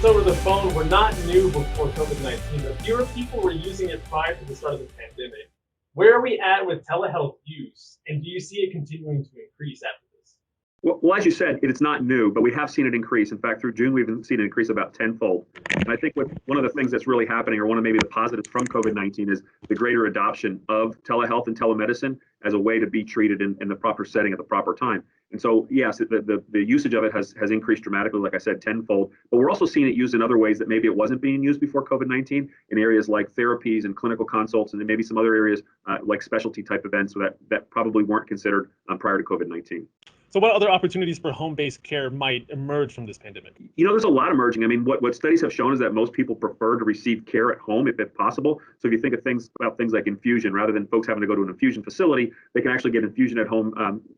over the phone were not new before COVID-19, but fewer people were using it prior to the start of the pandemic. Where are we at with telehealth use, and do you see it continuing to increase after this? Well, as you said, it's not new, but we have seen it increase. In fact, through June, we've seen it increase about tenfold. And I think one of the things that's really happening, or one of maybe the positives from COVID-19, is the greater adoption of telehealth and telemedicine as a way to be treated in the proper setting at the proper time. And so, yes, the usage of it has increased dramatically, like I said, tenfold. But we're also seeing it used in other ways that maybe it wasn't being used before COVID-19, in areas like therapies and clinical consults, and then maybe some other areas like specialty type events that probably weren't considered prior to COVID-19. So what other opportunities for home-based care might emerge from this pandemic? There's a lot emerging. I mean, what studies have shown is that most people prefer to receive care at home if possible. So if you think of things like infusion, rather than folks having to go to an infusion facility, they can actually get infusion at home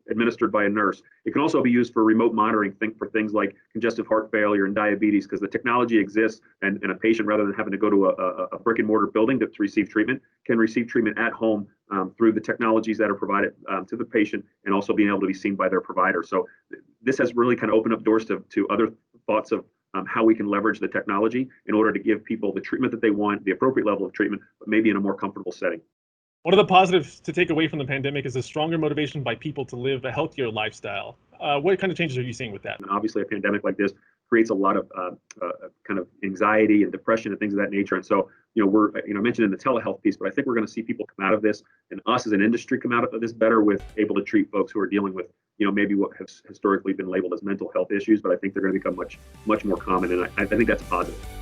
administered by a nurse. It can also be used for remote monitoring, for things like congestive heart failure and diabetes, because the technology exists, and a patient, rather than having to go to a brick and mortar building to receive treatment, can receive treatment at home through the technologies that are provided to the patient, and also being able to be seen by their provider. So this has really kind of opened up doors to other thoughts of how we can leverage the technology in order to give people the treatment that they want, the appropriate level of treatment, but maybe in a more comfortable setting. One of the positives to take away from the pandemic is a stronger motivation by people to live a healthier lifestyle. What kind of changes are you seeing with that? And obviously, a pandemic like this creates a lot of kind of anxiety and depression and things of that nature. And so, we're, mentioned in the telehealth piece, but I think we're going to see people come out of this, and us as an industry come out of this better, with able to treat folks who are dealing with, maybe what has historically been labeled as mental health issues, but I think they're going to become much more common, and I think that's positive.